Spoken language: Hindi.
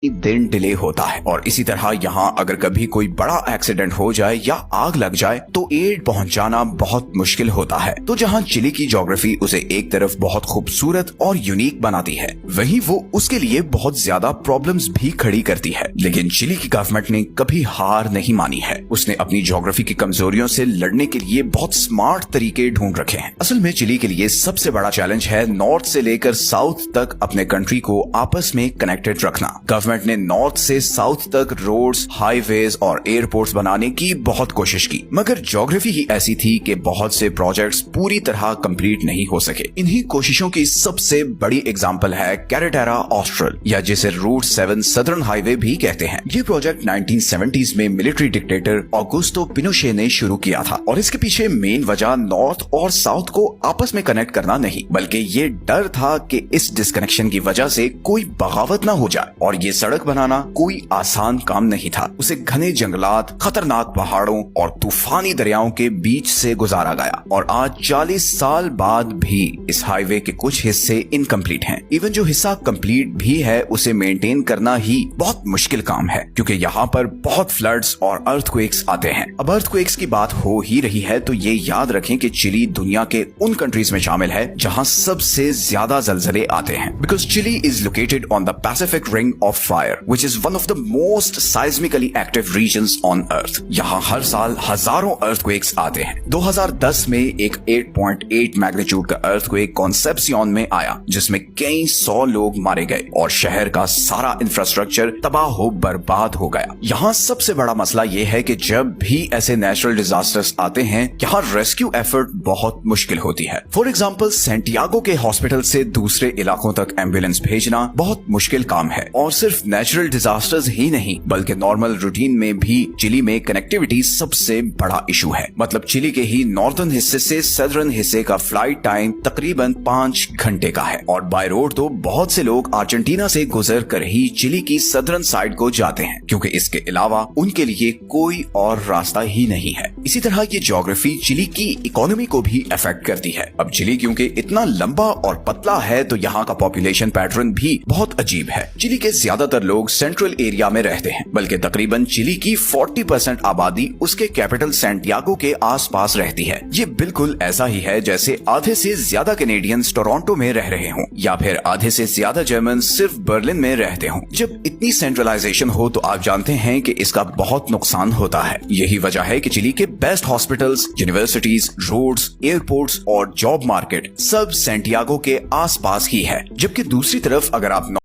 दिन डिले होता है और इसी तरह यहाँ अगर कभी कोई बड़ा एक्सीडेंट हो जाए या आग लग जाए तो एड पहुंचाना बहुत मुश्किल होता है। तो जहाँ चिली की ज्योग्राफी उसे एक तरफ बहुत खूबसूरत और यूनिक बनाती है, वहीं वो उसके लिए बहुत ज्यादा प्रॉब्लम्स भी खड़ी करती है। लेकिन चिली की गवर्नमेंट ने कभी हार नहीं मानी है। उसने अपनी ज्योग्राफी की कमजोरियों से लड़ने के लिए बहुत स्मार्ट तरीके ढूंढ रखे हैं। असल में चिली के लिए सबसे बड़ा चैलेंज है नॉर्थ से लेकर साउथ तक अपने कंट्री को आपस में कनेक्टेड रखना। गवर्नमेंट ने नॉर्थ से साउथ तक रोड्स, हाईवेज और एयरपोर्ट्स बनाने की बहुत कोशिश की, मगर ज्योग्राफी ही ऐसी थी कि बहुत से प्रोजेक्ट्स पूरी तरह कंप्लीट नहीं हो सके। इन्हीं कोशिशों की सबसे बड़ी एग्जांपल है कैरेटेरा ऑस्ट्रल, या जिसे रूट 7 सदर्न हाईवे भी कहते हैं। ये प्रोजेक्ट 1970s में मिलिट्री डिक्टेटर ऑगुस्तो पिनोशे ने शुरू किया था और इसके पीछे मेन वजह नॉर्थ और साउथ को आपस में कनेक्ट करना नहीं, बल्कि ये डर था कि इस डिस्कनेक्शन की वजह से कोई बगावत न हो जाए। और ये सड़क बनाना कोई आसान काम नहीं था। उसे घने जंगलात, खतरनाक पहाड़ों और तूफानी दरियाओं के बीच से गुजारा गया और आज 40 साल बाद भी इस हाईवे के कुछ हिस्से इनकम्प्लीट हैं। इवन जो हिस्सा कंप्लीट भी है उसे मेंटेन करना ही बहुत मुश्किल काम है, क्योंकि यहाँ पर बहुत फ्लड्स और अर्थक्वेक्स आते हैं। अब अर्थक्वेक्स की बात हो ही रही है तो ये याद रखें कि चिली दुनिया के उन कंट्रीज में शामिल है जहाँ सबसे ज्यादा जलजले आते हैं, because Chile is located on the Pacific ring of fire, which is one of the most seismically active regions on Earth। यहाँ हर साल हजारों earthquakes आते हैं। 2010 में एक 8.8 मैग्नीट्यूड का earthquake कॉन्सेप्सियन में आया, जिसमें कई 100 लोग मारे गए और शहर का सारा इंफ्रास्ट्रक्चर तबाह हो बर्बाद हो गया। यहाँ सबसे बड़ा मसला ये है कि जब भी ऐसे नेचुरल डिजास्टर्स आते हैं, यहाँ रेस्क्यू एफर्ट बहुत मुश्किल होती है। फॉर एग्जाम्पल, सैंटियागो के हॉस्पिटल से दूसरे इलाकों तक एम्बुलेंस भेजना बहुत मुश्किल काम है। और सिर्फ नेचुरल डिजास्टर्स ही नहीं बल्कि नॉर्मल रूटीन में भी चिली में कनेक्टिविटी सबसे बड़ा इशू है। मतलब चिली के ही नॉर्दर्न हिस्से से सदर्न हिस्से का फ्लाइट टाइम तकरीबन 5 घंटे का है और बाय रोड तो बहुत से लोग अर्जेंटीना से गुजर कर ही चिली की सदर्न साइड को जाते हैं, क्योंकि इसके अलावा उनके लिए कोई और रास्ता ही नहीं है। इसी तरह ये ज्योग्राफी चिली की इकोनॉमी को भी अफेक्ट करती है। अब चिली क्योंकि इतना लंबा और पतला है तो यहाँ का पॉपुलेशन पैटर्न भी बहुत अजीब है। चिली के ज्यादातर लोग सेंट्रल एरिया में रहते हैं, बल्कि तकरीबन चिली की 40% आबादी उसके कैपिटल सैंटियागो के आसपास रहती है। ये बिल्कुल ऐसा ही है जैसे आधे से ज्यादा कैनेडियंस टोरंटो में रह रहे हों या फिर आधे से ज्यादा जर्मन सिर्फ बर्लिन में रहते हों। जब इतनी सेंट्रलाइजेशन हो तो आप जानते हैं कि इसका बहुत नुकसान होता है। यही वजह है कि चिली के best hospitals, universities, roads, airports और जॉब मार्केट सब सैंटियागो के आसपास ही है। जबकि दूसरी तरफ अगर आप